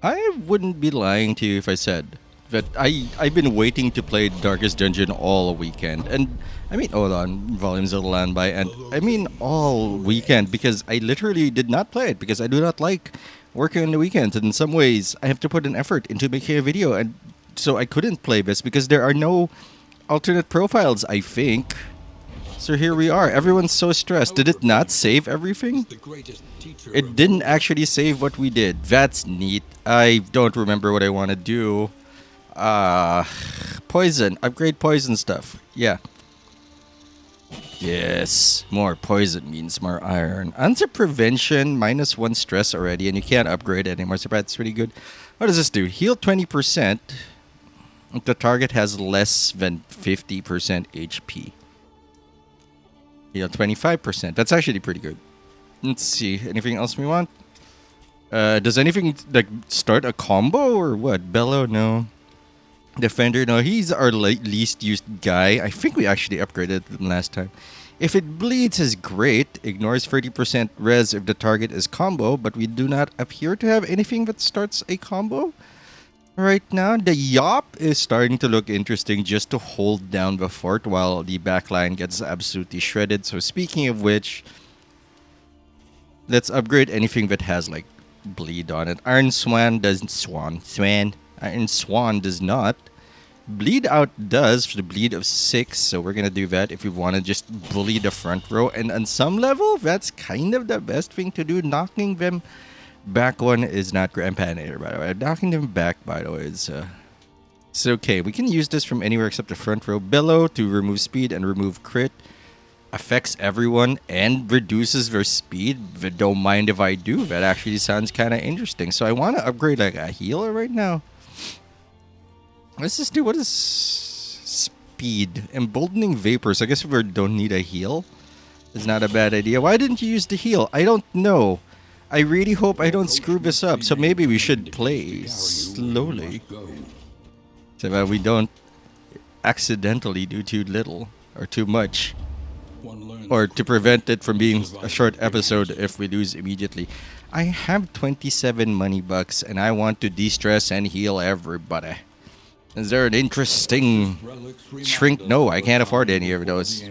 I wouldn't be lying to you if I said that I've been waiting to play Darkest Dungeon all weekend. And I mean, hold on, volumes of the land by, and I mean all weekend because I literally did not play it because I do not like working on the weekends. And in some ways, I have to put an effort into making a video, and so I couldn't play this because there are no alternate profiles, I think. So here we are. Everyone's so stressed. Did it not save everything? It didn't actually save what we did. That's neat. I don't remember what I want to do. Poison. Upgrade poison stuff. Yeah. Yes. More poison means more iron. Answer prevention. -1 stress already. And you can't upgrade anymore. So that's pretty good. What does this do? Heal 20%. If the target has less than 50% HP. Heal 25%. That's actually pretty good. Let's see. Anything else we want? Does anything like start a combo or what? Bellow? No. Defender? No. He's our least used guy. I think we actually upgraded him last time. If it bleeds is great. Ignores 30% res if the target is combo, but we do not appear to have anything that starts a combo. Right now, the Yop is starting to look interesting just to hold down the fort while the backline gets absolutely shredded. So speaking of which, let's upgrade anything that has like bleed on it. Iron Swan doesn't Iron Swan does not. Bleed out does for the bleed of 6, so we're gonna do that if we want to just bully the front row. And on some level, that's kind of the best thing to do. Knocking them back one is not great. Patinator, by the way. Knocking them back, by the way, is it's okay. We can use this from anywhere except the front row. Bellow to remove speed and remove crit. Affects everyone and reduces their speed. But don't mind if I do. That actually sounds kind of interesting. So I want to upgrade like a healer right now. Let's just do, what is speed? Emboldening vapors. I guess we don't need a heal. It's not a bad idea. Why didn't you use the heal? I don't know. I really hope I don't screw this up, so maybe we should play slowly. So that we don't accidentally do too little or too much. Or to prevent it from being a short episode if we lose immediately. I have 27 money bucks and I want to de-stress and heal everybody. Is there an interesting shrink? No, I can't afford any of those.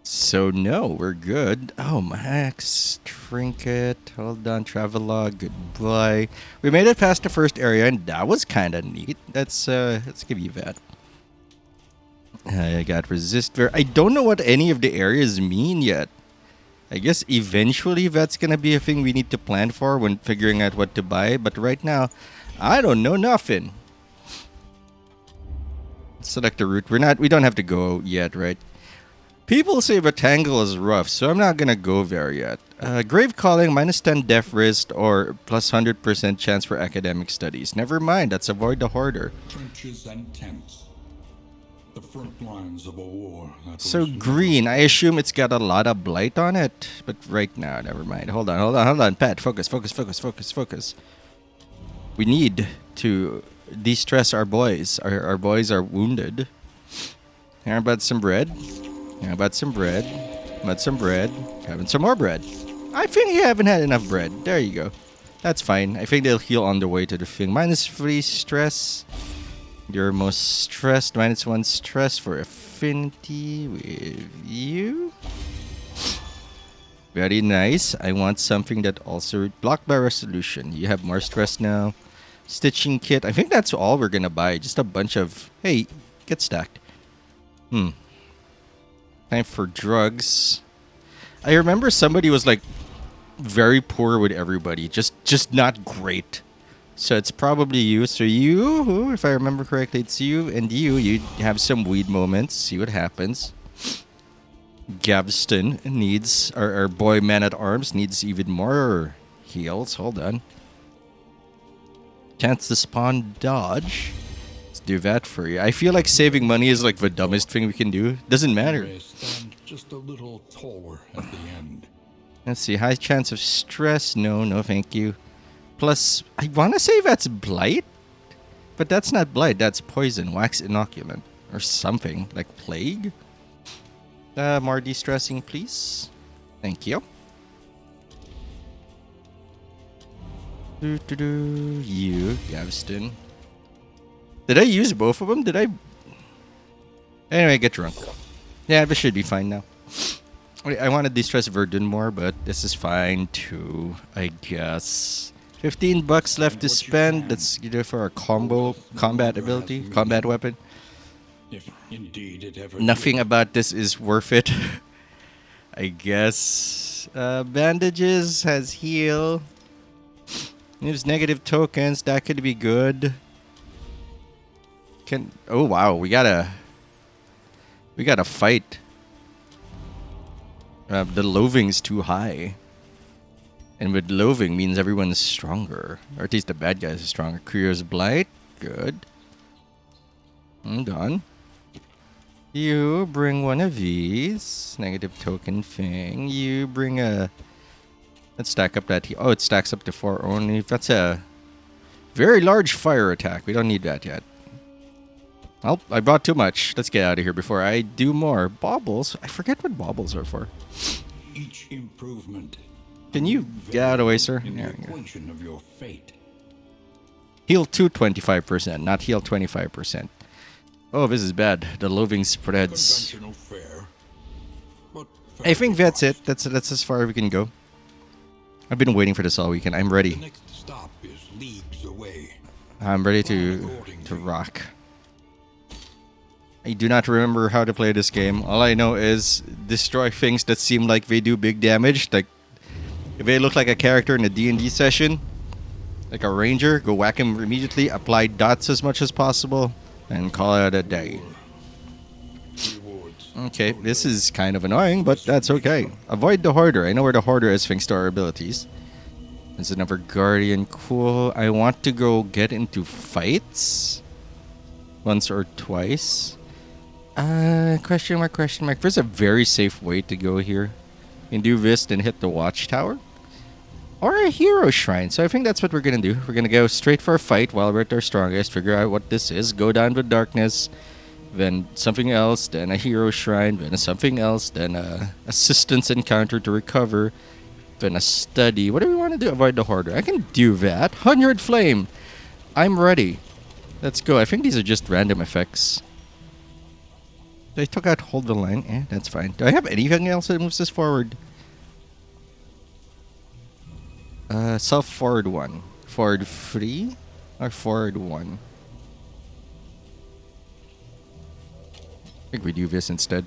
So no, we're good. Oh, Max, trinket, hold on, travelogue, goodbye. We made it past the first area, and that was kind of neat. Let's give you that. I got resistor. I don't know what any of the areas mean yet. I guess eventually that's gonna be a thing we need to plan for when figuring out what to buy. But right now, I don't know nothing. Select a route. We don't have to go yet, right? People say Rectangle is rough, so I'm not gonna go there yet. Grave Calling, -10 death risk or plus 100% chance for academic studies. Never mind, let's avoid the hoarder. Trenches and tents. The front lines of a war. So green, I assume it's got a lot of blight on it, but right now, never mind. Hold on, Pat, focus. We need to de-stress our boys. Our boys are wounded. How about some bread? Having some more bread. I think you haven't had enough bread. There you go. That's fine. I think they'll heal on the way to the thing. -3 stress. You're most stressed. -1 stress for affinity with you. Very nice. I want something that also blocked by resolution. You have more stress now. Stitching kit. I think that's all we're gonna buy. Just a bunch of... Hey, get stacked. Time for drugs. I remember somebody was like very poor with everybody. Just not great. So it's probably you. So you, if I remember correctly, it's you and you have some weed moments. See what happens. Gavston needs, our boy man at arms needs even more heals. Hold on. Chance to spawn dodge. Do that for you. I feel like saving money is like the dumbest thing we can do. Doesn't matter. Stand just a little taller at the end. Let's see. High chance of stress. No, thank you. Plus, I want to say that's blight, but that's not blight. That's poison, wax inoculant, or something like plague. More de-stressing, please. Thank you. You, Gavston. Did I use both of them? Did I? Anyway, get drunk. Yeah, this should be fine now. Wait, I want to distress Verdun more, but this is fine too, I guess. 15 bucks left to spend. Let's get it for our combat ability, combat weapon. If indeed it ever Nothing did. about this is worth it. I guess. Bandages has heal. Gives negative tokens. That could be good. Oh wow, we gotta fight. The loathing's too high. And with loathing means everyone's stronger. Or at least the bad guys are stronger. Krier's Blight. Good. I'm done. You bring one of these. Negative token thing. You bring a... Let's stack up that... Oh, it stacks up to 4 only. That's a very large fire attack. We don't need that yet. Oh, I brought too much. Let's get out of here before I do more. Baubles? I forget what baubles are for. Each improvement. Can you get out of the way, sir? In the There we go. equation of your fate. Heal to 25%, not heal 25%. Oh, this is bad. The loathing spreads. Conventional fare. But I think that's it. That's as far as we can go. I've been waiting for this all weekend. I'm the ready. next stop is leagues away. I'm ready to rock. I do not remember how to play this game. All I know is destroy things that seem like they do big damage. Like if they look like a character in a D&D session, like a ranger, go whack him immediately, apply dots as much as possible, and call it a day. Rewards. Okay, this is kind of annoying, but that's okay. Avoid the Hoarder. I know where the Hoarder is thanks to our abilities. There's another Guardian. Cool. I want to go get into fights. Once or twice. Question mark, question mark. There's a very safe way to go here. You can do this, then hit the Watchtower. Or a Hero Shrine. So I think that's what we're going to do. We're going to go straight for a fight while we're at our strongest. Figure out what this is. Go down to darkness. Then something else. Then a Hero Shrine. Then something else. Then a Assistance Encounter to recover. Then a Study. What do we want to do? Avoid the Hoarder. I can do that. 100 Flame. I'm ready. Let's go. I think these are just random effects. I took out Hold the Line. That's fine. Do I have anything else that moves this forward? Self forward 1. Forward 3? Or forward 1? I think we do this instead.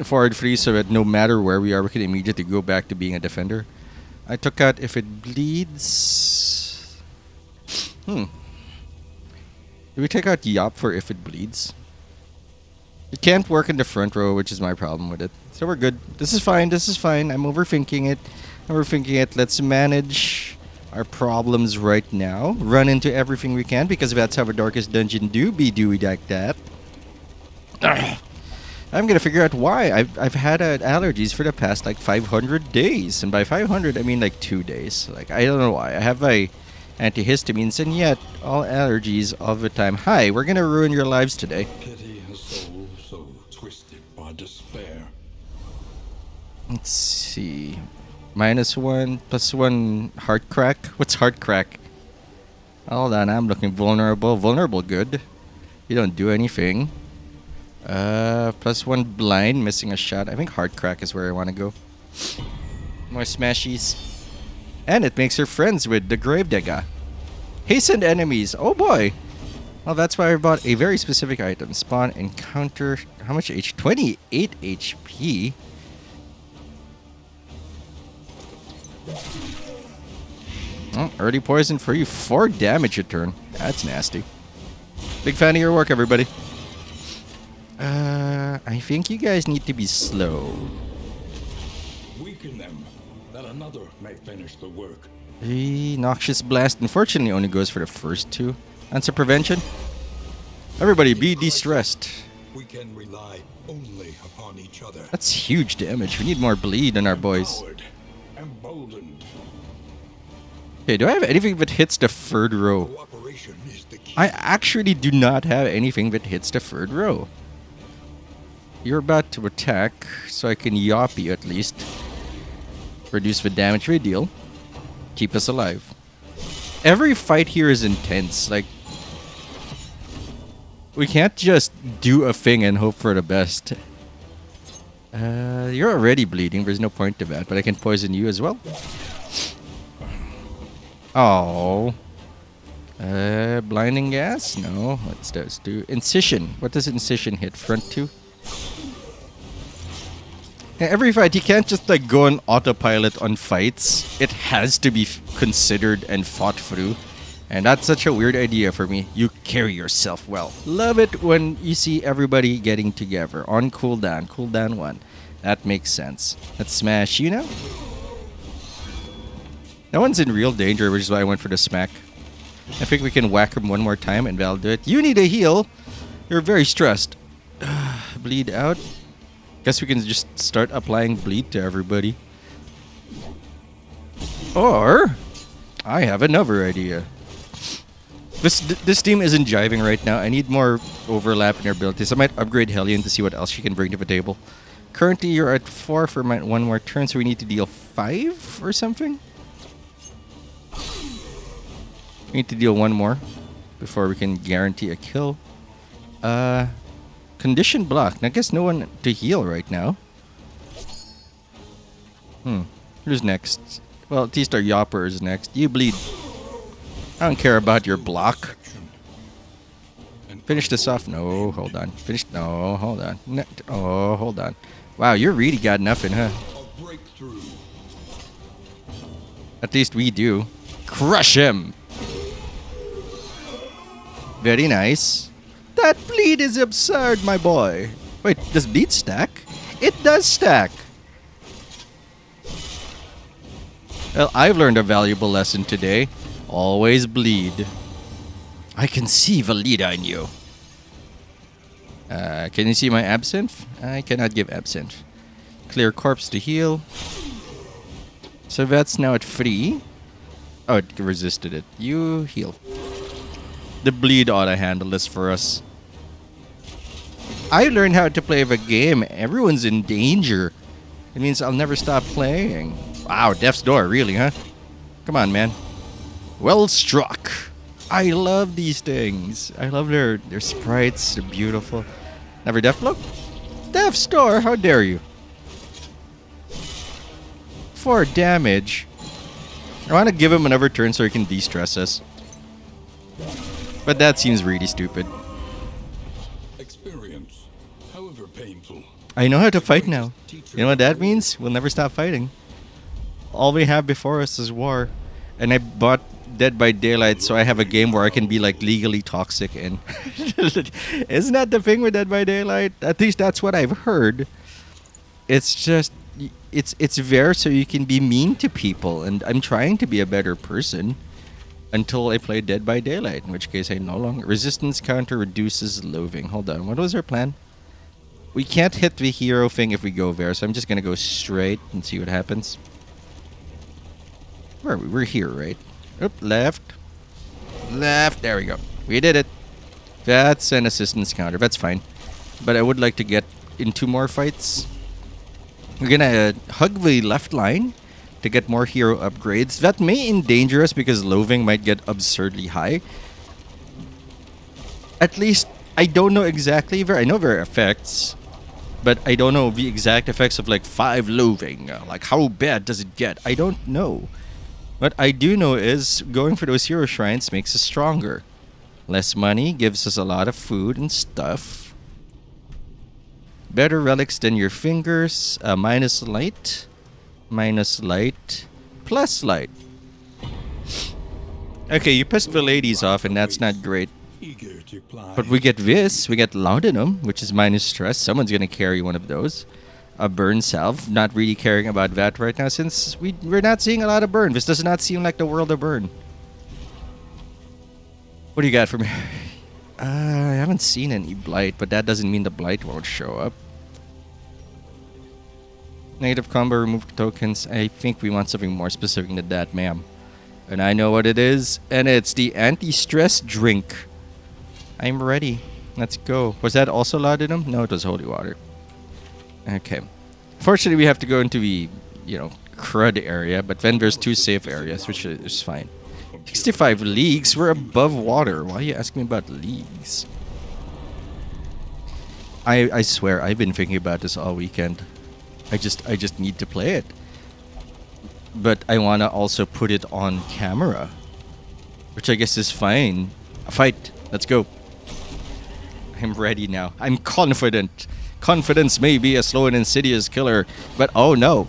Forward 3 so that no matter where we are, we can immediately go back to being a defender. I took out if it bleeds. Do we take out Yop for if it bleeds? It can't work in the front row, which is my problem with it. So we're good. This is fine. This is fine. I'm overthinking it. Let's manage our problems right now. Run into everything we can because that's how the Darkest Dungeon do be doing like that. Ugh. I'm gonna figure out why. I've had allergies for the past like 500 days, and by 500 I mean like 2 days. Like I don't know why. I have antihistamines, and yet all allergies all the time. Hi, we're gonna ruin your lives today. Pity a soul so twisted by despair. Let's see. -1, +1 heart crack. What's heart crack? Hold on, I'm looking vulnerable. Vulnerable, good. You don't do anything. +1 blind, missing a shot. I think heart crack is where I want to go. More smashies. And it makes her friends with the Gravedigger. Hastened enemies. Oh boy. Well, that's why I bought a very specific item. Spawn encounter. How much HP? 28 HP. Oh, early poison for you. 4 damage a turn. That's nasty. Big fan of your work, everybody. I think you guys need to be slow. Weaken them, that another may finish the work. The Noxious Blast unfortunately only goes for the first 2. Answer prevention. Everybody be de-stressed. We can rely only upon each other. That's huge damage. We need more bleed in our boys. Empowered, emboldened. Okay, do I have anything that hits the third row? Cooperation is the key. I actually do not have anything that hits the third row. You're about to attack, so I can yop you at least. Reduce the damage we deal. Keep us alive. Every fight here is intense. Like, we can't just do a thing and hope for the best. You're already bleeding. There's no point to that, but I can poison you as well. Oh. Blinding gas? No. Let's do incision. What does incision hit? Front two? Yeah, every fight, you can't just like go on autopilot on fights. It has to be considered and fought through. And that's such a weird idea for me. You carry yourself well. Love it when you see everybody getting together on cooldown. Cooldown 1. That makes sense. Let's smash you now. That one's in real danger, which is why I went for the smack. I think we can whack him one more time and that'll do it. You need a heal. You're very stressed. Bleed out. Guess we can just start applying bleed to everybody. Or I have another idea. This team isn't jiving right now. I need more overlap in their abilities. I might upgrade Hellion to see what else she can bring to the table. Currently, you're at 4 for one more turn, so we need to deal 5 or something. We need to deal 1 more before we can guarantee a kill. Condition block. I guess no one to heal right now. Who's next? Well, at least our Yopper is next. You bleed. I don't care about your block. Finish this off. No, hold on. Finish. No, hold on. No, oh, hold on. Wow, you really got nothing, huh? At least we do. Crush him. Very nice. That bleed is absurd, my boy. Wait, does bleed stack? It does stack. Well, I've learned a valuable lesson today. Always bleed. I can see the leader in you. Can you see my absinthe? I cannot give absinthe. Clear corpse to heal. So that's now at 3. Oh, it resisted it. You heal. The bleed ought to handle this for us. I learned how to play the game. Everyone's in danger. It means I'll never stop playing. Wow, Death's Door, really, huh? Come on, man. Well struck. I love these things. I love their sprites. They're beautiful. Never Death Blow? Death's Door, how dare you? 4 damage. I want to give him another turn so he can de-stress us. But that seems really stupid. Experience, however painful. I know how to fight now. You know what that means? We'll never stop fighting. All we have before us is war. And I bought Dead by Daylight, so I have a game where I can be like legally toxic in. Isn't that the thing with Dead by Daylight? At least that's what I've heard. It's just it's there so you can be mean to people, and I'm trying to be a better person until I play Dead by Daylight, in which case I no longer resistance counter reduces loathing. Hold on, what was our plan? We can't hit the hero thing if we go there, so I'm just gonna go straight and see what happens. Where are we? We're here, right? Oop, left. Left. There we go. We did it. That's an assistance counter. That's fine. But I would like to get into more fights. We're gonna hug the left line to get more hero upgrades. That may endanger us because loathing might get absurdly high. At least, I don't know exactly. I know there are effects. But I don't know the exact effects of like 5 loathing. Like how bad does it get? I don't know. What I do know is going for those hero shrines makes us stronger. Less money gives us a lot of food and stuff. Better relics than your fingers. Minus light. Minus light. Plus light. Okay, you pissed the ladies off and that's not great. But we get this. We get Laudanum, which is minus stress. Someone's going to carry one of those. A burn salve. Not really caring about that right now since we're not seeing a lot of burn. This does not seem like the world of burn. What do you got for me? I haven't seen any blight, but that doesn't mean the blight won't show up. Negative combo, remove tokens. I think we want something more specific than that, ma'am. And I know what it is, and it's the anti-stress drink. I'm ready. Let's go. Was that also laudanum? No, it was holy water. Okay. Fortunately, we have to go into the, crud area, but then there's 2 safe areas, which is fine. 65 leagues? We're above water. Why are you asking me about leagues? I swear, I've been thinking about this all weekend. I just need to play it. But I want to also put it on camera, which I guess is fine. A fight. Let's go. I'm ready now. I'm confident. Confidence may be a slow and insidious killer, but oh no.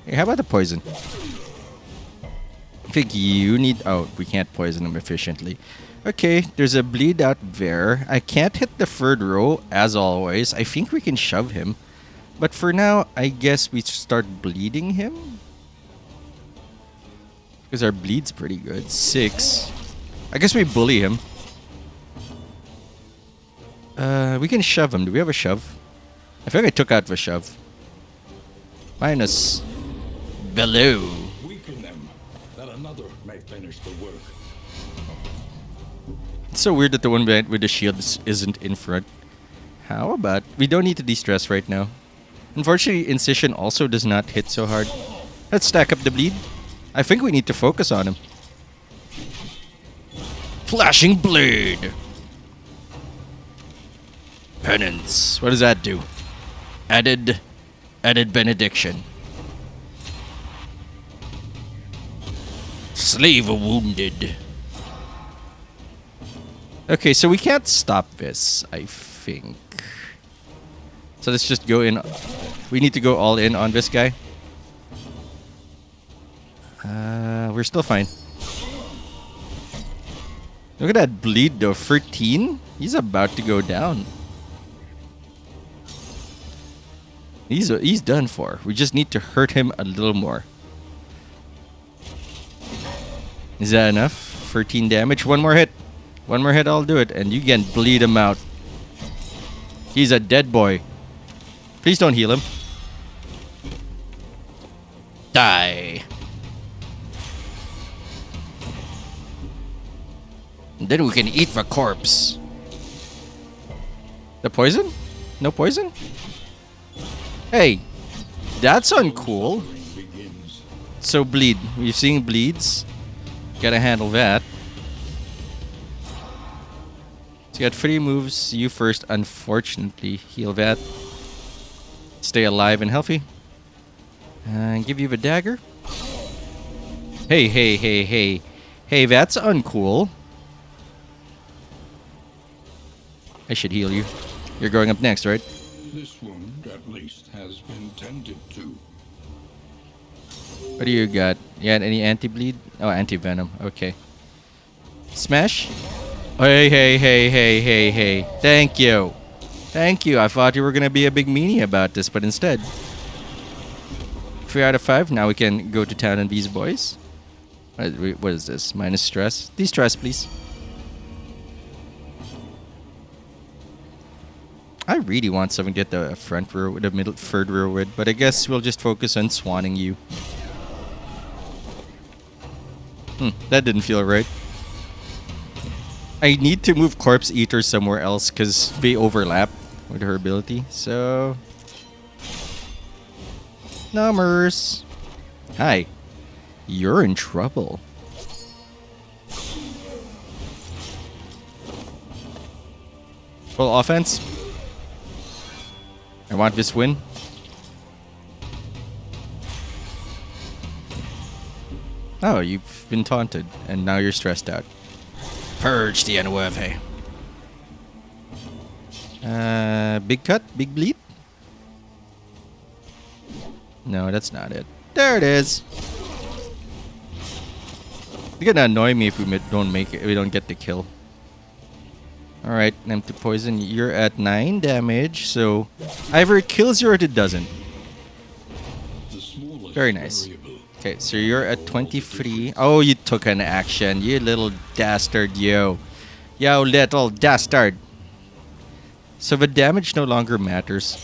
Hey, how about the poison? I think you need... Oh, we can't poison him efficiently. Okay, there's a bleed out there. I can't hit the third row, as always. I think we can shove him. But for now, I guess we start bleeding him? Because our bleed's pretty good. 6. I guess we bully him. We can shove him. Do we have a shove? I think I took out the shove. Minus... below. Weaken them, that another may finish the work. It's so weird that the one with the shield isn't in front. How about... We don't need to de-stress right now. Unfortunately, Incision also does not hit so hard. Let's stack up the bleed. I think we need to focus on him. Flashing Blade! Penance. What does that do? Added benediction. Slave wounded. Okay, so we can't stop this, I think. So let's just go in. We need to go all in on this guy. We're still fine. Look at that bleed though, 13? He's about to go down. He's done for. We just need to hurt him a little more. Is that enough? 13 damage. One more hit. One more hit, I'll do it. And you can bleed him out. He's a dead boy. Please don't heal him. Die. And then we can eat the corpse. The poison? No poison? Hey, that's uncool. So bleed. We're seeing bleeds. Gotta handle that. So you got 3 moves. You first, unfortunately. Heal that. Stay alive and healthy. And give you the dagger. Hey, hey, hey, hey. Hey, that's uncool. I should heal you. You're going up next, right? This wound, at least, has been tended to. What do you got? You got any anti-bleed? Oh, anti-venom. Okay. Smash? Hey, hey, hey, hey, hey, hey. Thank you. Thank you. I thought you were going to be a big meanie about this, but instead. 3 out of 5. Now we can go to town on these boys. What is this? Minus stress? De-stress, please. I really want something to get the front row, the middle, third row with, but I guess we'll just focus on swanning you. That didn't feel right. I need to move Corpse Eater somewhere else because they overlap with her ability. So, numbers. Hi, you're in trouble. Full offense. I want this win. Oh, you've been taunted, and now you're stressed out. Purge the Anueve. Big cut? Big bleed? No, that's not it. There it is. It's gonna annoy me if we don't make it. We don't get the kill. All right, empty poison. You're at 9 damage, so either it kills you or it doesn't. Very nice. Okay, so you're at 23. Oh, you took an action, you little dastard, yo. Yo, little dastard. So the damage no longer matters.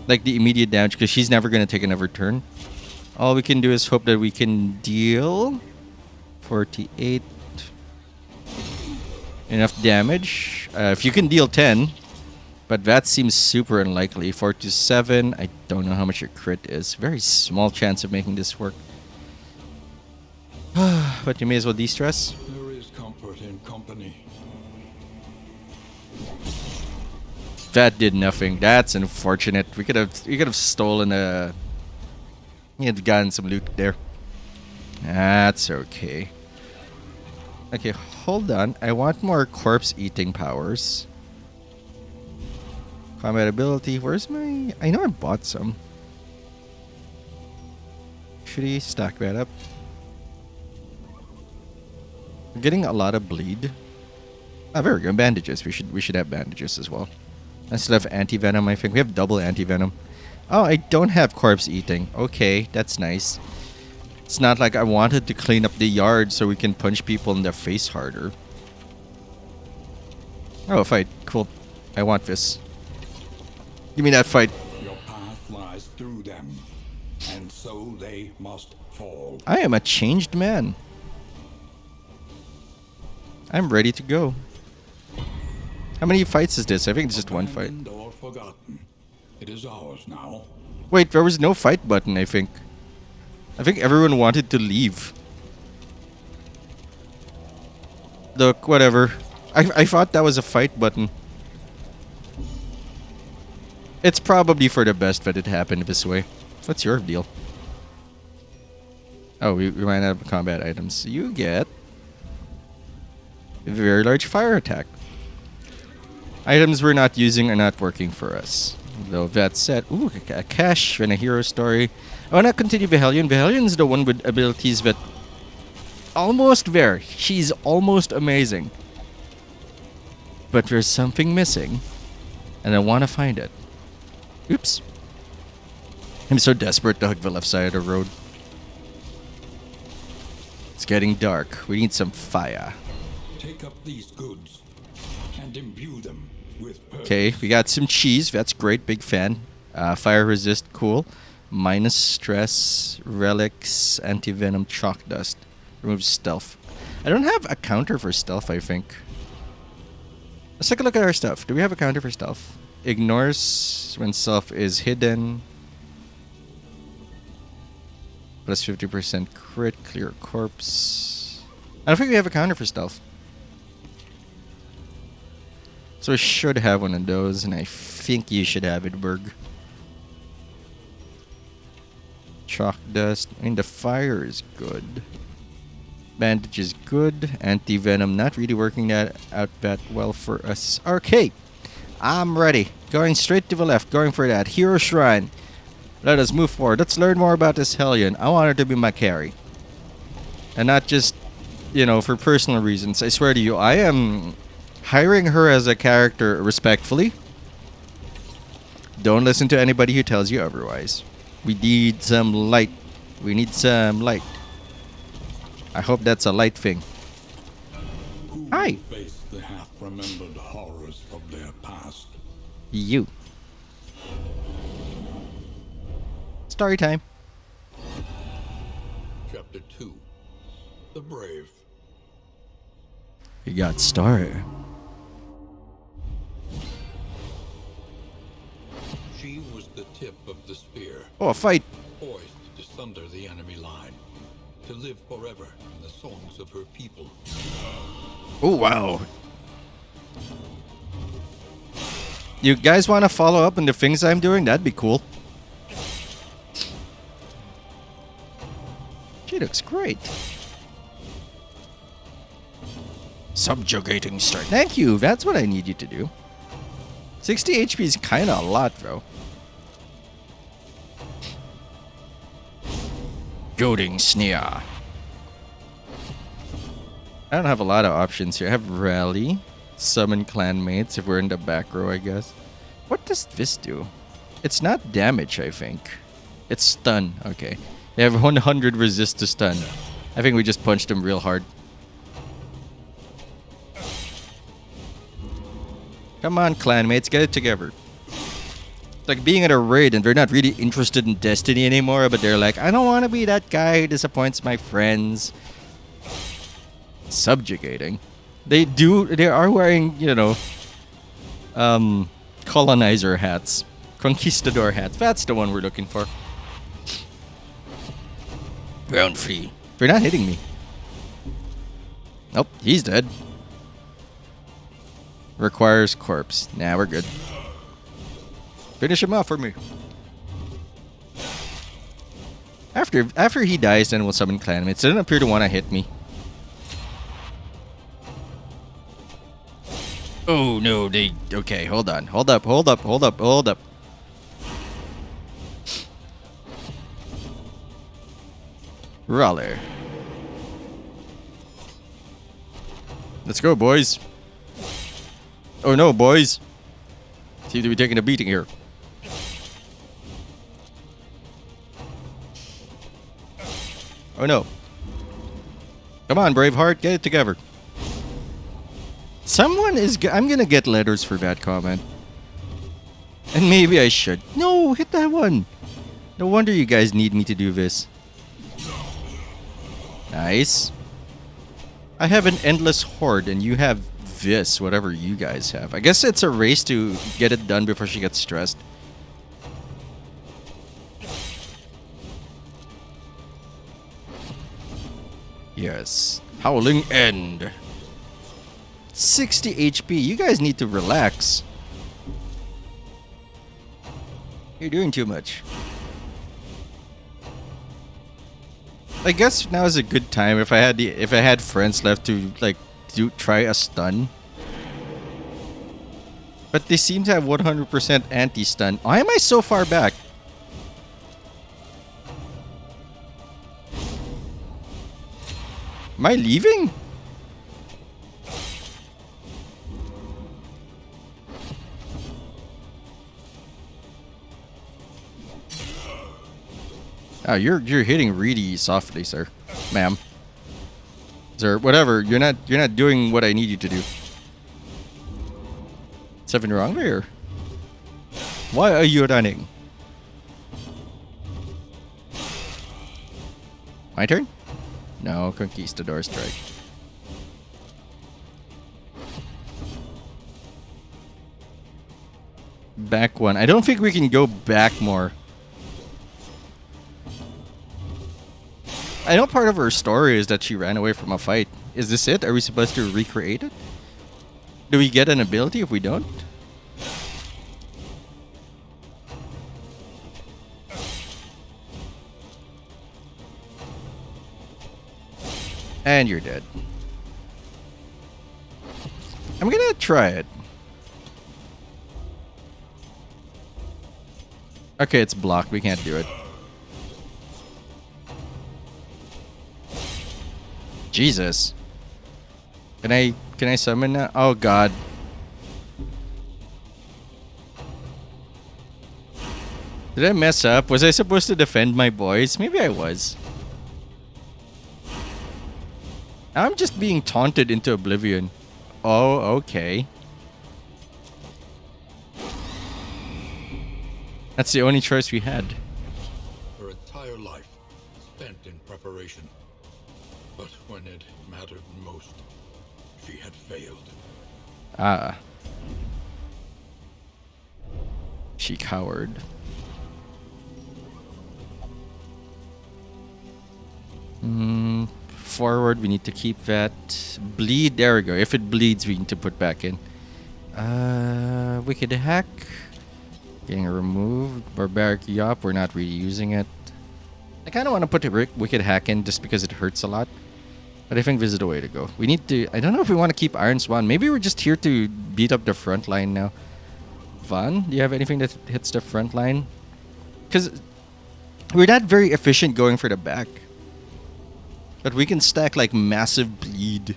Like the immediate damage, because she's never going to take another turn. All we can do is hope that we can deal 48. Enough damage. If you can deal 10, but that seems super unlikely. 4 to 7. I don't know how much your crit is. Very small chance of making this work. But you may as well de-stress. There is comfort in company. That did nothing. That's unfortunate. We could have stolen a. You had gotten some loot there. That's okay. Okay, hold on. I want more corpse eating powers. Combat ability. Where's my? I know I bought some. Should he stack that up? We're getting a lot of bleed. Ah, very good. Bandages. We should have bandages as well. I still have anti-venom, I think. We have double anti-venom. Oh, I don't have corpse eating. Okay, that's nice. It's not like I wanted to clean up the yard so we can punch people in the face harder. Oh, fight. Cool. I want this. Give me that fight. Your path lies through them, and so they must fall. I am a changed man. I'm ready to go. How many fights is this? I think it's just one fight. Abandoned or forgotten, it is ours now. Wait, there was no fight button, I think. I think everyone wanted to leave. Look, whatever. I thought that was a fight button. It's probably for the best that it happened this way. What's your deal? Oh, we ran out of combat items. You get a very large fire attack. Items we're not using are not working for us. Though that said, ooh, a cache and a hero story. I want to continue Behelion. Behelion's the one with abilities that almost there. She's almost amazing. But there's something missing, and I want to find it. Oops. I'm so desperate to hug the left side of the road. It's getting dark. We need some fire. Take up these goods and imbue them with purpose. Okay, we got some cheese. That's great. Big fan. Fire resist. Cool. Minus stress. Relics. Anti-venom. Chalk dust. Removes stealth. I don't have a counter for stealth, I think. Let's take a look at our stuff. Do we have a counter for stealth? Ignores when self is hidden. Plus 50% crit. Clear corpse. I don't think we have a counter for stealth. So I should have one of those, and I think you should have it, Berg. Chalk dust. I mean, the fire is good. Bandage is good. Anti-venom not really working that out that well for us. Okay. I'm ready. Going straight to the left. Going for that. Hero Shrine. Let us move forward. Let's learn more about this Hellion. I want her to be my carry. And not just, you know, for personal reasons. I swear to you, I am hiring her as a character respectfully. Don't listen to anybody who tells you otherwise. We need some light. We need some light. I hope that's a light thing. Who Hi. will face the half-remembered horrors of their past? You. Story time. Chapter 2. The Brave. We got Star. She was the tip of the spear, Oh, a fight. poised to sunder the enemy line, to live forever in the songs of her people. Oh, wow. You guys want to follow up on the things I'm doing? That'd be cool. She looks great. Subjugating strike. Thank you. That's what I need you to do. 60 HP is kind of a lot, though. Goading Sneer. I don't have a lot of options here. I have Rally. Summon clanmates if we're in the back row, I guess. What does this do? It's not damage, I think. It's stun. Okay. They have 100 resist to stun. I think we just punched them real hard. Come on, clanmates, get it together. It's like being at a raid and they're not really interested in Destiny anymore, but they're like, I don't want to be that guy who disappoints my friends. Subjugating. They are wearing, um, colonizer hats, conquistador hats. That's the one we're looking for. Round free. They're not hitting me. Nope, he's dead. Requires corpse. Nah, we're good. Finish him off for me. After he dies, then we'll summon clanmates. They don't appear to want to hit me. Oh no, they okay, hold on. Hold up. Roller. Let's go, boys. Oh no, boys. Seem to be taking a beating here. Oh no. Come on, Braveheart, get it together. I'm gonna get letters for that comment. And maybe I should. No, hit that one. No wonder you guys need me to do this. Nice. I have an endless horde and you have this, whatever you guys have. I guess it's a race to get it done before she gets stressed. Yes. Howling End. 60 HP. You guys need to relax. You're doing too much. I guess now is a good time if I had friends left to try a stun. But they seem to have 100% anti-stun. Why am I so far back? Am I leaving? Oh, you're hitting really softly, sir, ma'am, sir. Whatever. You're not doing what I need you to do. Something wrong there? Why are you running? My turn? No, Conquistador strike. Back one. I don't think we can go back more. I know part of her story is that she ran away from a fight. Is this it? Are we supposed to recreate it? Do we get an ability if we don't? And you're dead. I'm gonna try it. Okay, it's blocked. We can't do it. Jesus. Can I summon now? Oh god. Did I mess up? Was I supposed to defend my boys? Maybe I was. I'm just being taunted into oblivion. Oh, okay. That's the only choice we had. Her entire life spent in preparation. But when it mattered most, she had failed. Ah. She cowered. Forward, we need to keep that. Bleed, there we go. If it bleeds, we need to put back in. Wicked Hack. Getting removed. Barbaric Yop, we're not really using it. I kind of want to put a Wicked Hack in just because it hurts a lot. But I think this is the way to go. We need to... I don't know if we want to keep Iron Swan. Maybe we're just here to beat up the front line now. Van, do you have anything that hits the front line? Because we're not very efficient going for the back. But we can stack like massive bleed.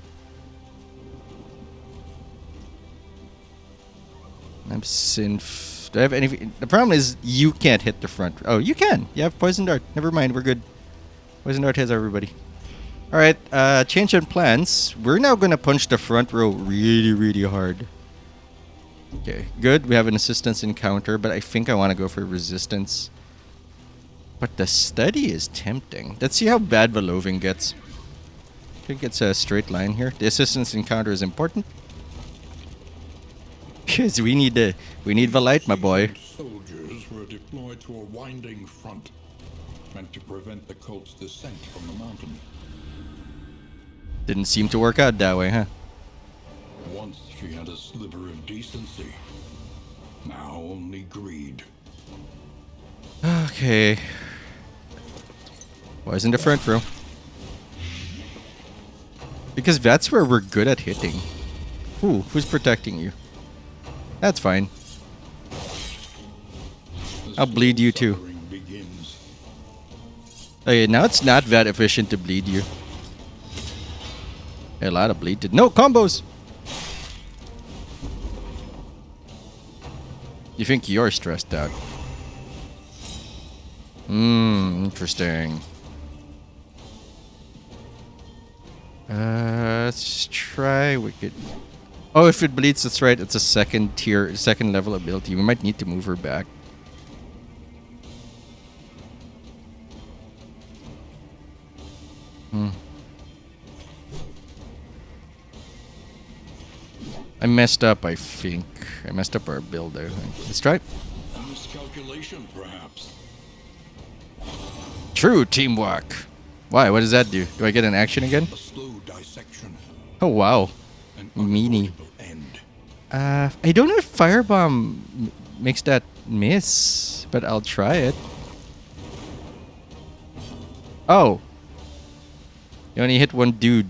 I'm synth. Do I have anything? The problem is you can't hit the front. Oh, you can. You have Poison Dart. Never mind. We're good. Poison Dart hits everybody. Alright, change in plans. We're now going to punch the front row really, really hard. Okay, good. We have an assistance encounter, but I think I want to go for resistance. But the study is tempting. Let's see how bad the loathing gets. think it's a straight line here. The assistance encounter is important. Because we need the light, my boy. Soldiers were deployed to a winding front, meant to prevent the cult's descent from the mountain. Didn't seem to work out that way, huh? Once she had a sliver of decency. Now only greed. Okay. Why isn't the front row? Because that's where we're good at hitting. Ooh, who's protecting you? That's fine. I'll bleed you too. Okay, now it's not that efficient to bleed you. A lot of bleed. No combos! You think you're stressed out? Interesting. Let's try Wicked. Oh, if it bleeds, that's right. It's a second level ability. We might need to move her back. I messed up, I think. I messed up our build, I think. Let's try. A miscalculation, perhaps. True teamwork. Why? What does that do? Do I get an action again? A slow dissection. Oh, wow. An Meanie. unavoidable end. I don't know if Firebomb makes that miss, but I'll try it. Oh. You only hit one dude.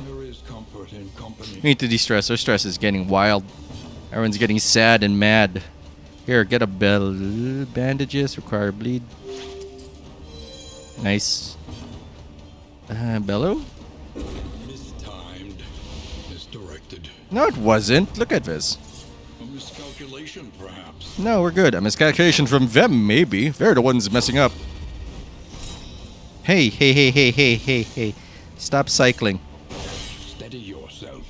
There is comfort in company. We need to de-stress. Our stress is getting wild. Everyone's getting sad and mad. Here, get a bell. Bandages. Require bleed. Nice. Bellow? Mistimed. Misdirected. No, it wasn't. Look at this. A miscalculation, perhaps. No, we're good. A miscalculation from them, maybe. They're the ones messing up. Hey, hey, hey, hey, hey, hey, hey. Stop cycling. Steady yourself.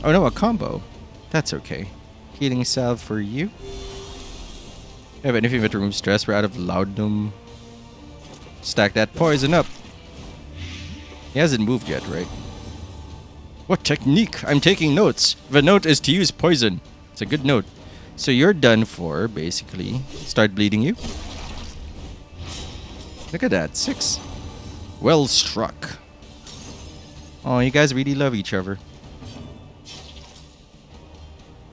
Oh no, a combo. That's okay. Healing salve for you. Have anything that removes stress? We're out of laudanum. Stack that poison up. He hasn't moved yet, right? What technique? I'm taking notes. The note is to use poison. It's a good note. So you're done for, basically. Start bleeding you. Look at that. 6. Well struck. Oh, you guys really love each other.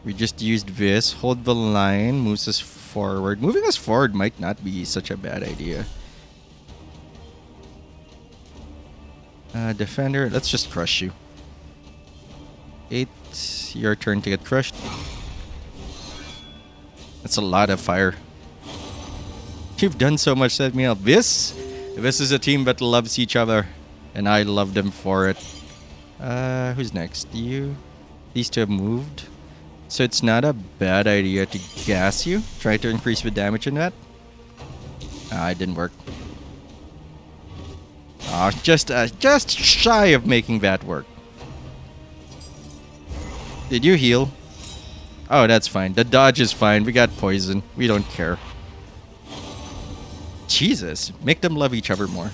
We just used this. Hold the line. Moves us forward. Moving us forward might not be such a bad idea. Defender. Let's just crush you. 8. Your turn to get crushed. That's a lot of fire. You've done so much, set me up. This is a team that loves each other. And I love them for it. Who's next? You? These two have moved. So it's not a bad idea to gas you. Try to increase the damage in that. It didn't work. Just shy of making that work. Did you heal? Oh, that's fine. The dodge is fine. We got poison. We don't care. Jesus, make them love each other more.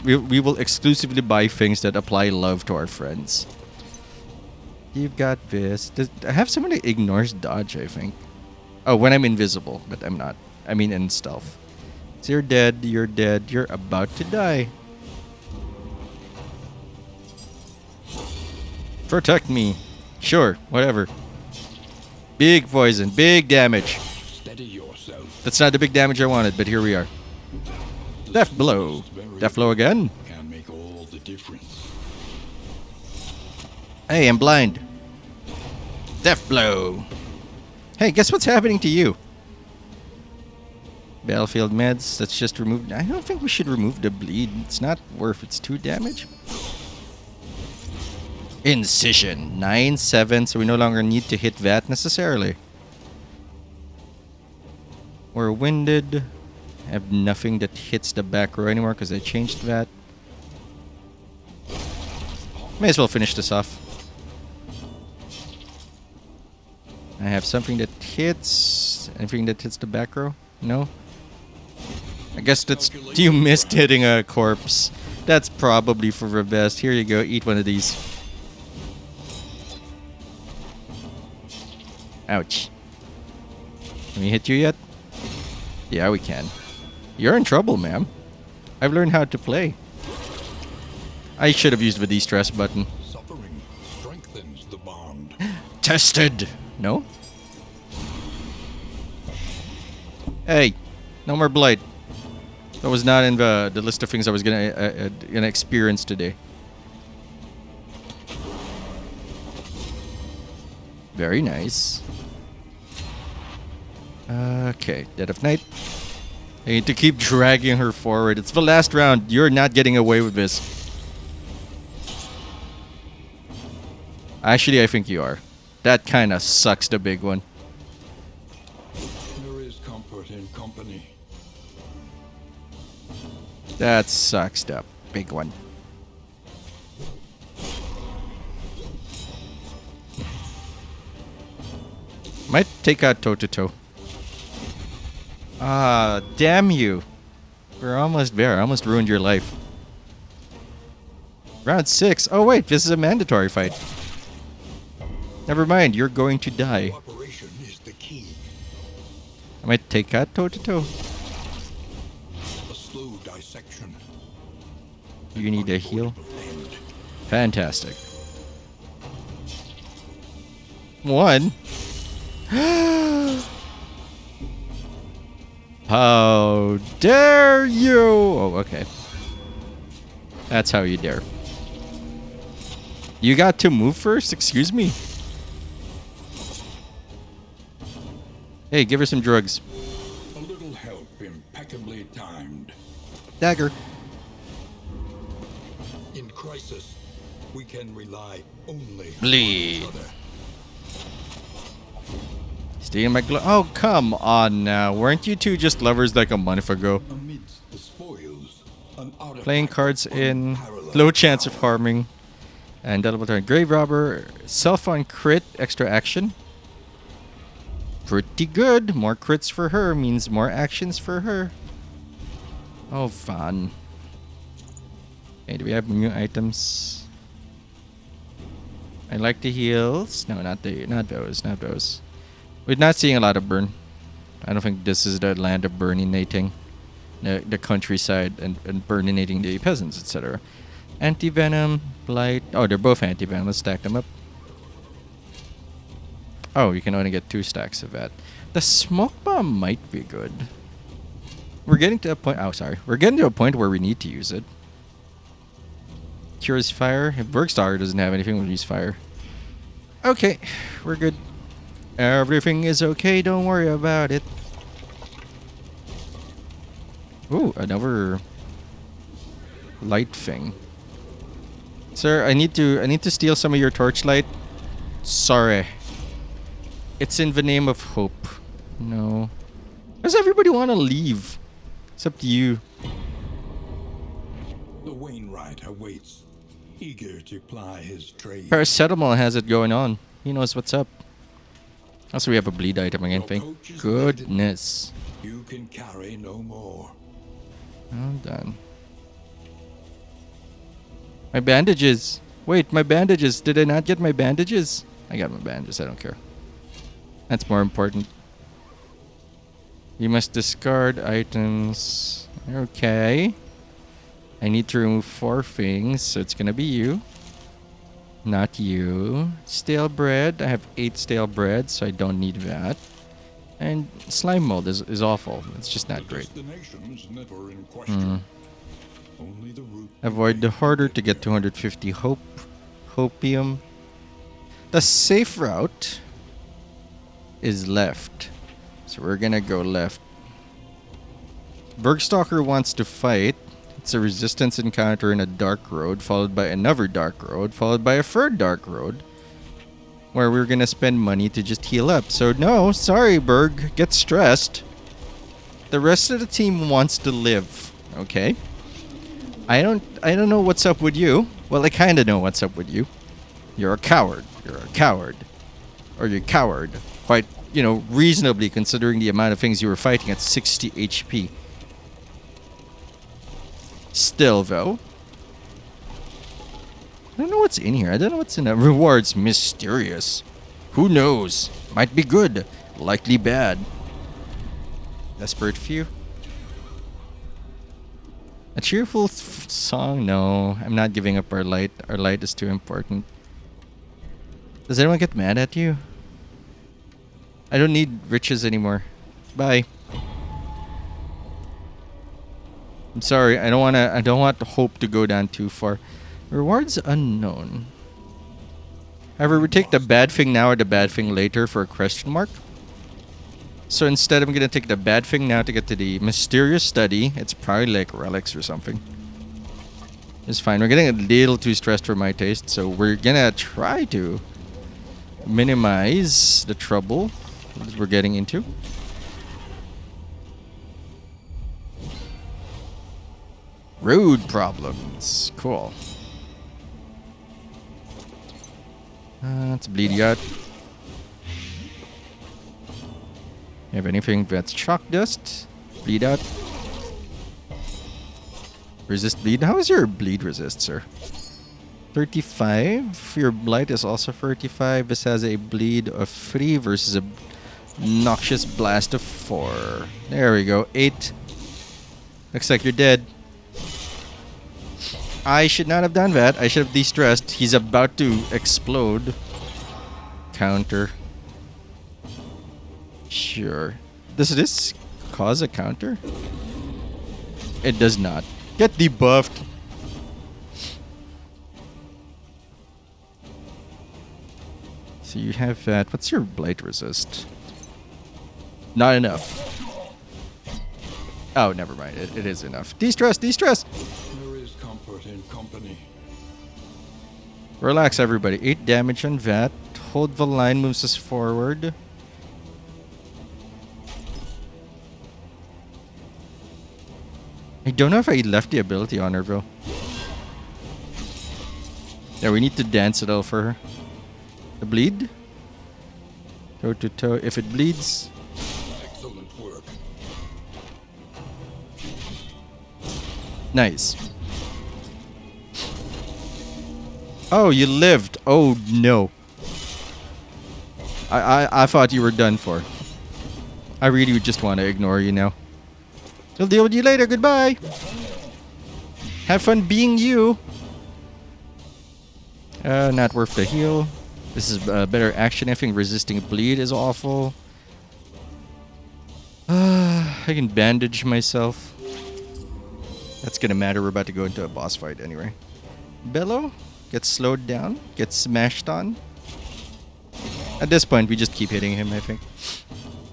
We will exclusively buy things that apply love to our friends. You've got this. I have someone that ignores dodge, I think. Oh, when I'm invisible, but I'm not. I mean in stealth. So you're dead, you're dead, you're about to die. Protect me. Sure, whatever. Big poison, big damage. Steady yourself. That's not the big damage I wanted, but here we are. Death blow. Death blow again. Can make all the difference. Hey, I'm blind. Death blow. Hey, guess what's happening to you? Battlefield meds. Let's just remove. I don't think we should remove the bleed. It's not worth its 2 damage. Incision. 9/7, so we no longer need to hit that necessarily. We're winded. I have nothing that hits the back row anymore because I changed that. May as well finish this off. I have something that hits. Anything that hits the back row? No? I guess that's you missed hitting a corpse. That's probably for the best. Here you go. Eat one of these. Ouch. Can we hit you yet? Yeah, we can. You're in trouble, ma'am. I've learned how to play. I should have used the de-stress button. Suffering strengthens the bond. Tested! No? Hey, no more blight. That was not in the list of things I was gonna experience today. Very nice. Okay, Dead of Night. I need to keep dragging her forward. It's the last round. You're not getting away with this. Actually, I think you are. That kind of sucks, the big one. There is comfort in company. That sucks, the big one. Might take out toe-to-toe. Ah, damn you. We're almost there. I almost ruined your life. Round 6. Oh, wait. This is a mandatory fight. Never mind. You're going to die. Cooperation is the key. I might take out toe-to-toe. A slow dissection. You need a heal. Fantastic. 1. How dare you? Oh, okay. That's how you dare. You got to move first? Excuse me? Hey, give her some drugs. A little help impeccably timed. Dagger. In crisis, we can rely only Bleed. on each other. Stay in my glove. Oh, come on now. Weren't you two just lovers like a month ago? Amidst the spoils, an artifact Playing cards in. unparalleled Low chance of power. harming. And double turn. Grave Robber. Self on crit. Extra action. Pretty good. More crits for her means more actions for her. Oh, fun. Okay, do we have new items? I like the heals. No, not those. We're not seeing a lot of burn. I don't think this is the land of burninating the countryside and burninating the peasants, etc. Anti-venom, blight. Oh, they're both anti-venom. Let's stack them up. Oh, you can only get 2 stacks of that. The smoke bomb might be good. We're getting to a point. Oh, sorry. We're getting to a point where we need to use it. Cures fire. If Bergstar doesn't have anything, we'll use fire. Okay, we're good. Everything is okay. Don't worry about it. Ooh, another light thing. Sir, I need to steal some of your torchlight. Sorry. It's in the name of hope. No. Does everybody want to leave? It's up to you. The Wainwright awaits, eager to ply his trade. Paracetamol has it going on. He knows what's up. Also, we have a bleed item again, thank goodness. You can carry no more. I'm done. My bandages. Wait, my bandages. Did I not get my bandages? I got my bandages. I don't care. That's more important. You must discard items. Okay. I need to remove 4 things, so it's gonna be you. Not you. Stale bread. I have 8 stale bread, so I don't need that. And slime mold is awful. It's just not great. Destination's never in question. Only the route. Avoid the hoarder to get 250 hopium. The safe route is left. So we're gonna go left. Bergstalker wants to fight. It's a resistance encounter in a dark road, followed by another dark road, followed by a third dark road, where we're gonna spend money to just heal up. So no, sorry, Berg. Get stressed. The rest of the team wants to live. Okay. I don't know what's up with you. Well, I kind of know what's up with you. You're a coward. You're a coward. Or you're a coward. Quite, reasonably considering the amount of things you were fighting at 60 HP. Still, though, I don't know what's in here. I don't know what's in the rewards. Mysterious. Who knows? Might be good. Likely bad. Desperate few. A cheerful song? No, I'm not giving up our light. Our light is too important. Does anyone get mad at you? I don't need riches anymore. Bye. I'm sorry. I don't want the hope to go down too far. Rewards unknown. However, we take the bad thing now or the bad thing later for a question mark. So instead, I'm gonna take the bad thing now to get to the mysterious study. It's probably like relics or something. It's fine. We're getting a little too stressed for my taste, so we're gonna try to minimize the trouble that we're getting into. Road problems. Cool. Let's bleed yacht. You have anything that's chalk dust? Bleed out. Resist bleed. How is your bleed resist, sir? 35. Your blight is also 35. This has a bleed of 3 versus a noxious blast of 4. There we go. 8. Looks like you're dead. I should not have done that. I should have de-stressed. He's about to explode. Counter. Sure. Does this cause a counter? It does not. Get debuffed. So you have that. What's your blight resist? Not enough. Oh, never mind. It is enough. De-stress, de-stress. There is comfort in company. Relax, everybody. 8 damage on that. Hold the line, moves us forward. I don't know if I left the ability on her, though. Yeah, we need to dance it all for her. The bleed? Toe to toe. If it bleeds. Excellent work. Nice. Oh, you lived. Oh, no. I thought you were done for. I really would just want to ignore you now. I'll deal with you later. Goodbye. Have fun being you. Not worth the heal. This is better action. I think resisting bleed is awful. I can bandage myself. That's gonna matter. We're about to go into a boss fight anyway. Bellow gets slowed down. Gets smashed on. At this point, we just keep hitting him, I think.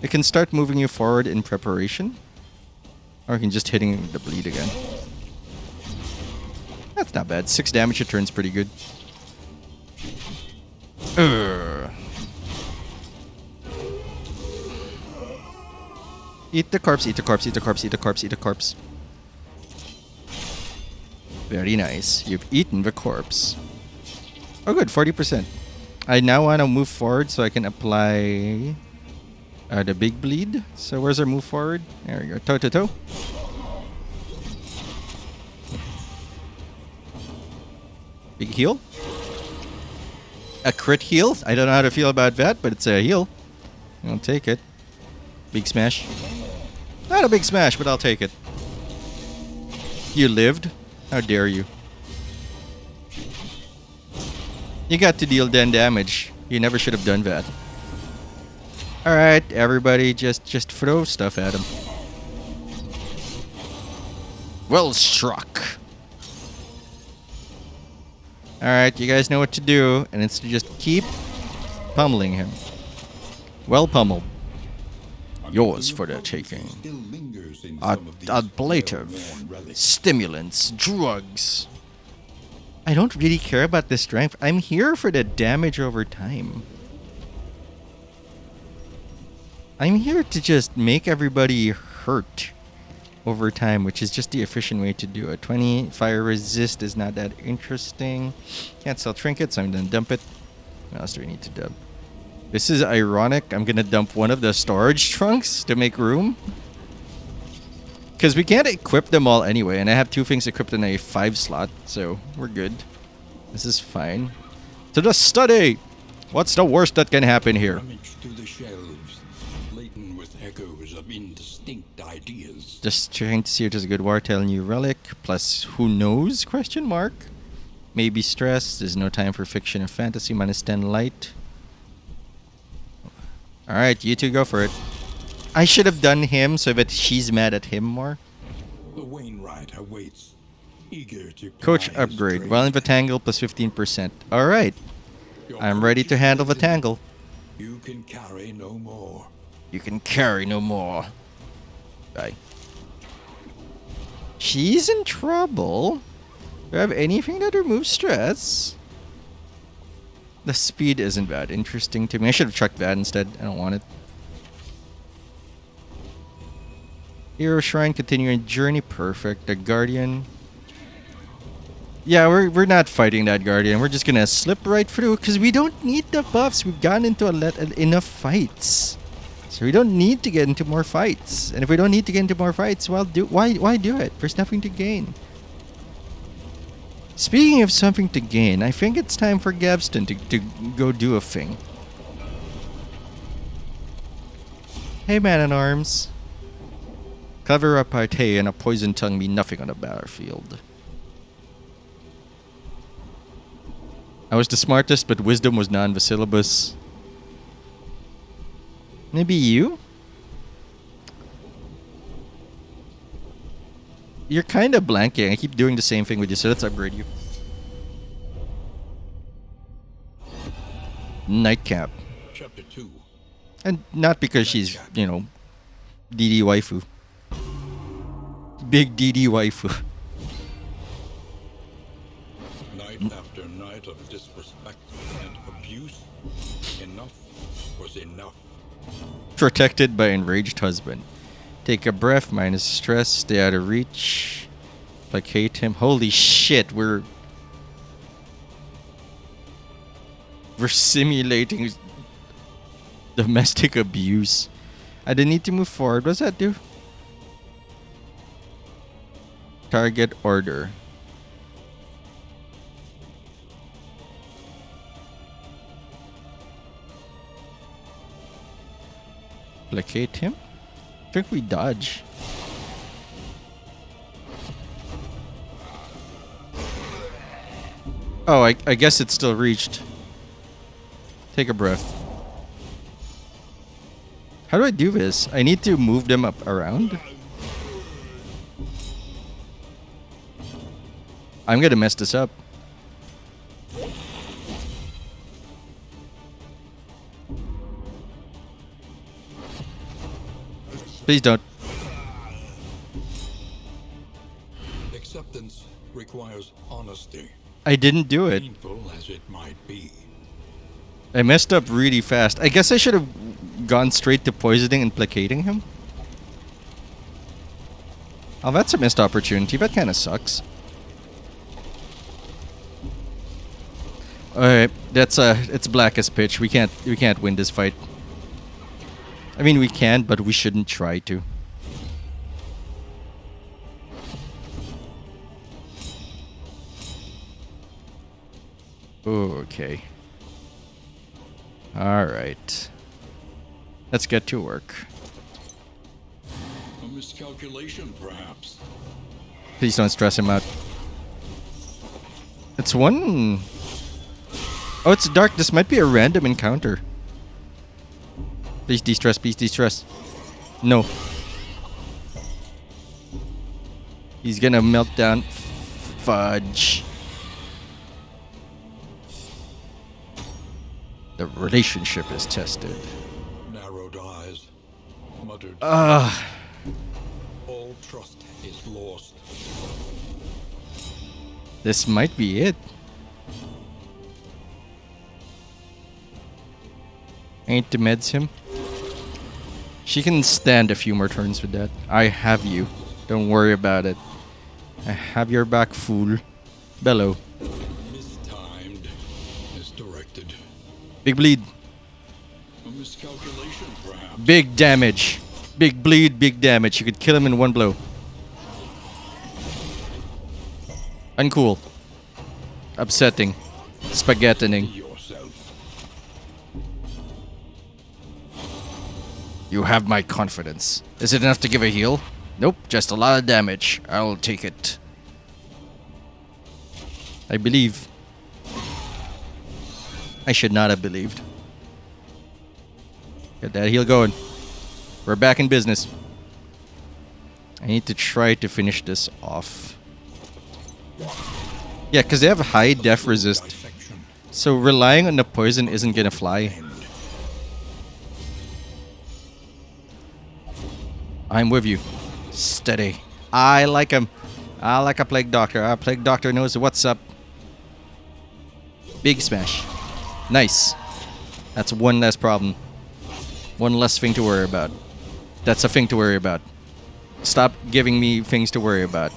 It can start moving you forward in preparation. Or you can just hitting the bleed again. That's not bad. 6 damage a turn's pretty good. Eat the corpse, eat the corpse, eat the corpse, eat the corpse, eat the corpse. Very nice. You've eaten the corpse. Oh good, 40%. I now want to move forward so I can apply the big bleed. So where's our move forward? There we go. Toe to toe. Big heal. A crit heal. I don't know how to feel about that, but it's a heal. I'll take it. Big smash. Not a big smash, but I'll take it. You lived? How dare you? You got to deal 10 damage. You never should have done that. Alright, everybody, just throw stuff at him. Well struck. Alright, you guys know what to do, and it's to just keep pummeling him. Well pummeled. Yours for the taking. Ablative. Stimulants. Drugs. I don't really care about the strength. I'm here for the damage over time. I'm here to just make everybody hurt over time, which is just the efficient way to do it. 20 fire resist is not that interesting. Can't sell trinkets, so I'm gonna dump it. What else do we need to dump? This is ironic. I'm gonna dump one of the storage trunks to make room. Because we can't equip them all anyway, and I have two things equipped in a 5 slot, so we're good. This is fine. To the study! What's the worst that can happen here? Rummage through the shelves, laden with echoes of indistinct ideas. Just trying to see if there's a good Wartail new relic, plus who knows, question mark? Maybe stress, there's no time for fiction or fantasy, -10 light. Alright, you two go for it. I should have done him so that she's mad at him more. The Wainwright awaits, eager to Coach ply his upgrade. trade. While in the tangle plus 15%. Alright. Your I'm ready to coach handle the is in. tangle. You can carry no more. You can carry no more. Bye. She's in trouble. Do I have anything that removes stress? The speed isn't that interesting to me. I should have chucked that instead. I don't want it. Hero Shrine, continuing journey. Perfect. The Guardian. Yeah, we're not fighting that Guardian. We're just gonna slip right through because we don't need the buffs. We've gotten into enough fights, so we don't need to get into more fights. And if we don't need to get into more fights, well, why do it? There's nothing to gain. Speaking of something to gain, I think it's time for Gavston to go do a thing. Hey, man-at-arms. Clever repartee and a poison tongue mean nothing on the battlefield. I was the smartest, but wisdom was not in the syllabus. Maybe you? You're kind of blanking. I keep doing the same thing with you, so let's upgrade you. Nightcap. Chapter 2. And not because she's, you know, DD waifu. Big DD waifu. Night after night of disrespect and abuse, enough was enough. Protected by enraged husband. Take a breath, minus stress, stay out of reach. Placate him. Holy shit, we're simulating domestic abuse. I didn't need to move forward. What does that do? Target order. Placate him? I think we dodge. Oh, I guess it's still reached. Take a breath. How do I do this? I need to move them up around? I'm gonna mess this up. Please don't. Acceptance requires honesty, I didn't do it. painful as it might be. I messed up really fast. I guess I should have gone straight to poisoning and placating him. Oh, that's a missed opportunity. That kind of sucks. Alright, that's it's black as pitch. We can't win this fight. I mean, we can, but we shouldn't try to. Okay. Alright. Let's get to work. A miscalculation, perhaps. Please don't stress him out. It's one... Oh, it's dark. This might be a random encounter. Please de-stress, please de-stress. No. He's gonna melt down. Fudge. The relationship is tested. Narrowed eyes, muttered. Ugh. All trust is lost. This might be it. Ain't to meds him. She can stand a few more turns with that. I have you. Don't worry about it. I have your back, fool. Bellow. Mistimed, misdirected. Big bleed. A miscalculation, perhaps. Big damage. Big bleed, big damage. You could kill him in one blow. Uncool. Upsetting. Spaghettining. Yourself. You have my confidence. Is it enough to give a heal? Nope, just a lot of damage. I'll take it. I believe. I should not have believed. Get that heal going. We're back in business. I need to try to finish this off. Yeah, because they have high def resist. Dissection. So relying on the poison isn't gonna fly. End. I'm with you. Steady. I like him. I like a plague doctor. A plague doctor knows what's up. Big smash. Nice. That's one less problem. One less thing to worry about. That's a thing to worry about. Stop giving me things to worry about.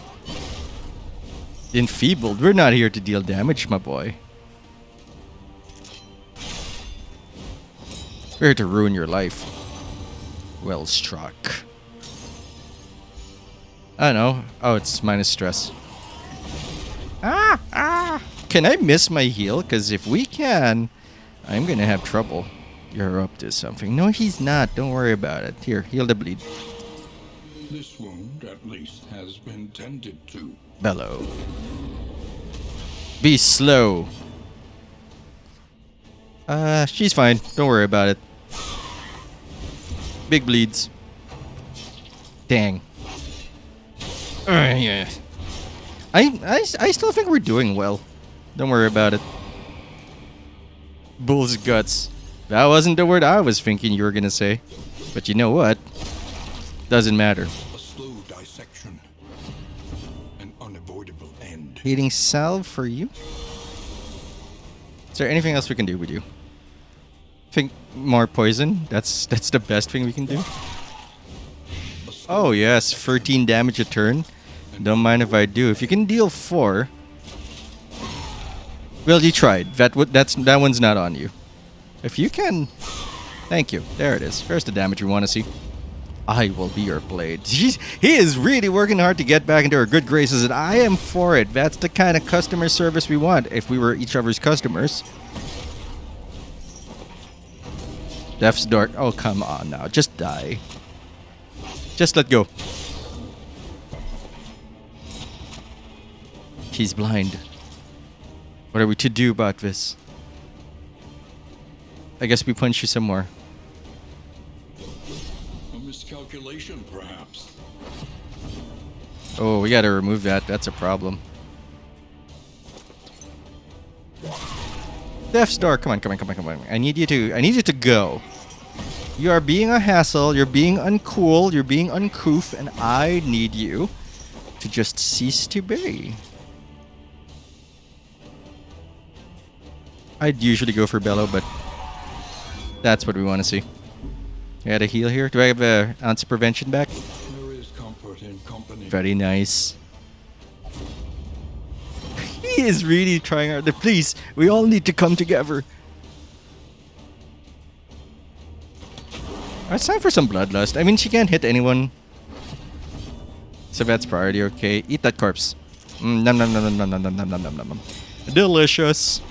Enfeebled. We're not here to deal damage, my boy. We're here to ruin your life. Well struck. I don't know. Oh, it's minus stress. Can I miss my heal? Because if we can, I'm gonna have trouble. You're up to something. No, he's not. Don't worry about it. Here, heal the bleed. This wound, at least, has been tended to. Bellow. Be slow. She's fine. Don't worry about it. Big bleeds. Dang. Yeah. I still think we're doing well. Don't worry about it. Bull's guts. That wasn't the word I was thinking you were gonna say. But you know what? Doesn't matter. A slow dissection. An unavoidable end. Heating salve for you? Is there anything else we can do with you? Think more poison? That's the best thing we can do. Oh yes, 13 damage a turn. Don't mind if I do. If you can deal 4. Well, you tried. That one's not on you. If you can, thank you. There it is. There's the damage we want to see. I will be your blade. He is really working hard to get back into our good graces, and I am for it. That's the kind of customer service we want if we were each other's customers. Death's Dark. Oh, come on now. Just die. Just let go. He's blind. What are we to do about this? I guess we punch you some more. A miscalculation, perhaps. Oh, we gotta remove that. That's a problem. Death's Door, come on. I need you to go. You are being a hassle, you're being uncool, you're being uncouth, and I need you to just cease to be. I'd usually go for Bellow, but that's what we want to see. I got a heal here. Do I have an ounce of prevention back? There is comfort in company. Very nice. He is really trying hard. Please, we all need to come together. It's time for some bloodlust. I mean, she can't hit anyone. So that's priority, okay. Eat that corpse. Nom nom nom nom nom nom nom nom nom nom nom. Delicious.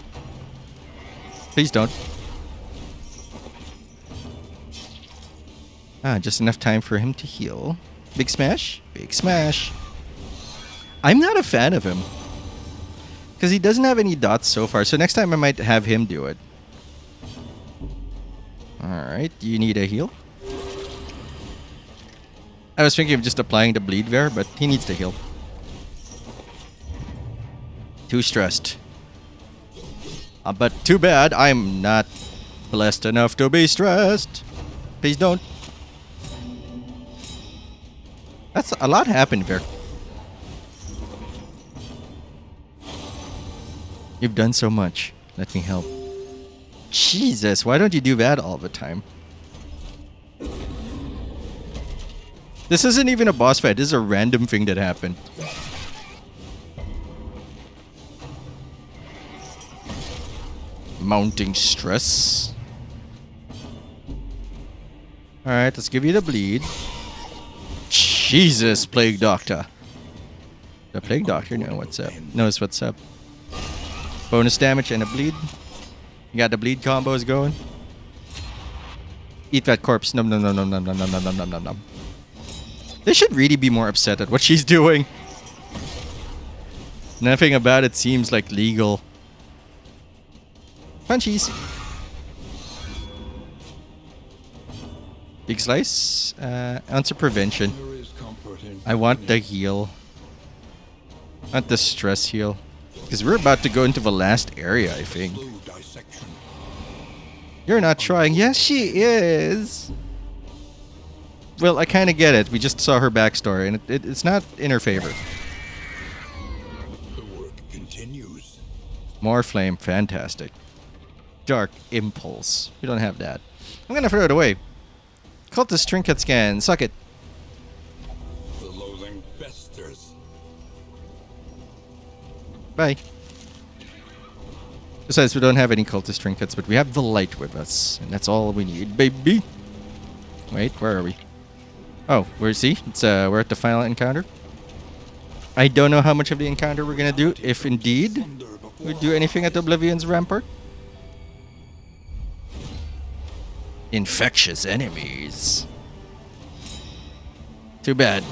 Please don't. Just enough time for him to heal. Big smash. Big smash. I'm not a fan of him. Because he doesn't have any dots so far. So next time I might have him do it. Alright, you need a heal? I was thinking of just applying the bleed there, but he needs to heal. Too stressed. But too bad, I'm not blessed enough to be stressed. Please don't. That's a lot happened there. You've done so much. Let me help. Jesus, why don't you do that all the time? This isn't even a boss fight. This is a random thing that happened. Mounting stress. Alright, let's give you the bleed. Jesus, Plague Doctor. The Plague Doctor knows what's up. Bonus damage and a bleed. You got the bleed combos going. Eat that corpse. Nom nom nom nom nom nom nom nom nom nom nom. They should really be more upset at what she's doing. Nothing about it seems like legal. Punchies. Big slice. Answer prevention. I want the heal. I want the stress heal. Because we're about to go into the last area, I think. You're not trying. Yes, she is. Well, I kind of get it. We just saw her backstory, and it's not in her favor. The work continues. More flame. Fantastic. Dark impulse. We don't have that. I'm going to throw it away. Cultist trinket scan. Suck it. The loathing festers. Bye. Besides, we don't have any cultist trinkets, but we have the light with us. And that's all we need, baby. Wait, where are we? Oh, see? We're at the final encounter. I don't know how much of the encounter we're going to do, if indeed we do anything at Oblivion's Rampart. Infectious enemies. Too bad.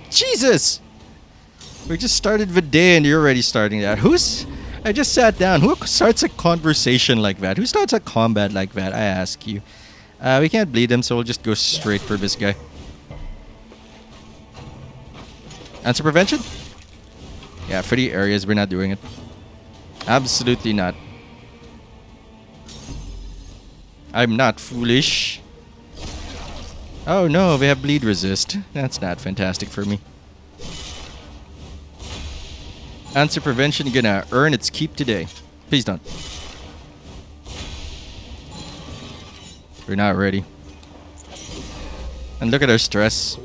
Jesus! We just started the day and you're already starting that. I just sat down. Who starts a conversation like that? Who starts a combat like that? I ask you. We can't bleed him, so we'll just go straight for this guy. Answer prevention? Yeah, for the areas, we're not doing it. Absolutely not. I'm not foolish. Oh no, we have bleed resist. That's not fantastic for me. Answer prevention gonna earn its keep today. Please don't. We're not ready. And look at our stress.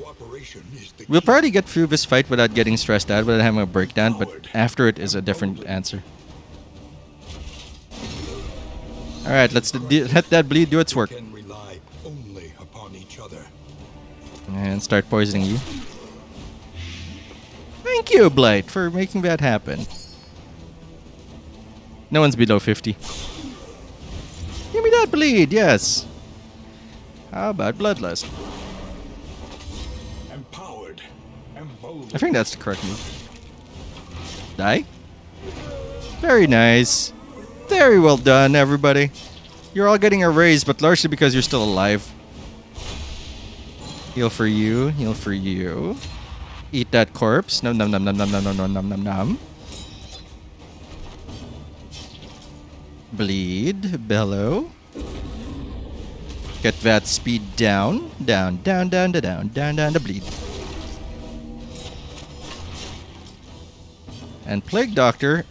We'll probably get through this fight without getting stressed out, without having a breakdown, but after it is a different answer. Alright, let that bleed do its work. And start poisoning you. Thank you, Blight, for making that happen. No one's below 50. Give me that bleed, yes. How about Bloodlust? Empowered. I think that's the correct move. Die? Very nice. Very well done, everybody. You're all getting a raise, but largely because you're still alive. Heal for you. Heal for you. Eat that corpse. Nom nom nom nom nom nom nom nom nom nom nom. Bleed. Bellow. Get that speed down. Down, down, down, down, down, down, down to bleed. And Plague Doctor,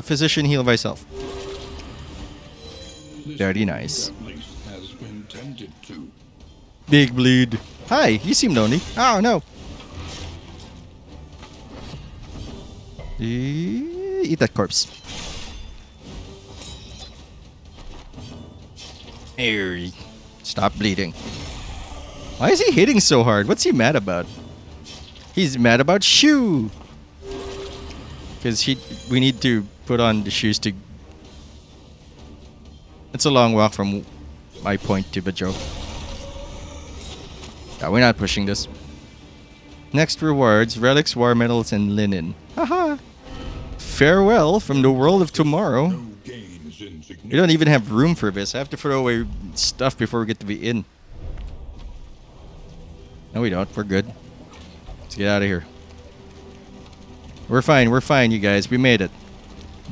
physician heal myself. Very nice. Big bleed. Hi, you seem lonely. Oh no. Eat that corpse. Hey, stop bleeding. Why is he hitting so hard? What's he mad about? He's mad about shoe. Because we need to put on the shoes to... It's a long walk from my point to the joke. Yeah, we're not pushing this. Next rewards, relics, war medals, and linen. Haha. Farewell from the world of tomorrow. We don't even have room for this. I have to throw away stuff before we get to the inn. No, we don't. We're good. Let's get out of here. We're fine, you guys. We made it.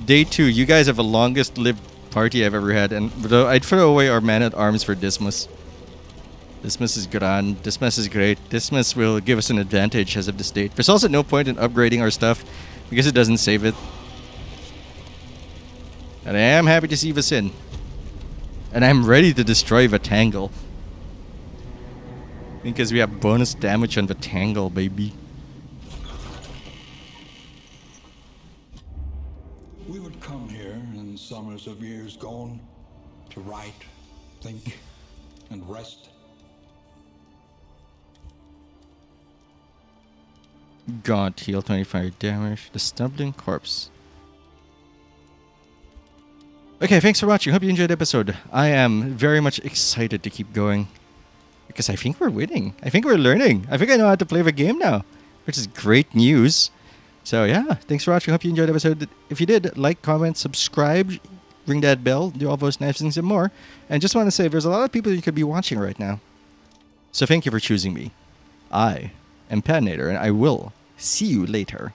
Day 2. You guys have the longest lived party I've ever had. And I'd throw away our man-at-arms for Dismas. Dismas is grand. Dismas is great. Dismas will give us an advantage as of this date. There's also no point in upgrading our stuff because it doesn't save it. And I am happy to see this in. And I'm ready to destroy the Tangle. Because we have bonus damage on the Tangle, baby. We would come here in summers of years gone to write, think, and rest. Gaunt, heal 25 damage. The Stumbling Corpse. Okay, thanks for watching. Hope you enjoyed the episode. I am very much excited to keep going because I think we're winning. I think we're learning. I think I know how to play the game now, which is great news. So yeah, thanks for watching. Hope you enjoyed the episode. If you did, like, comment, subscribe, ring that bell, do all those nice things and more. And just want to say, there's a lot of people you could be watching right now. So thank you for choosing me. I am Patinator, and I will see you later.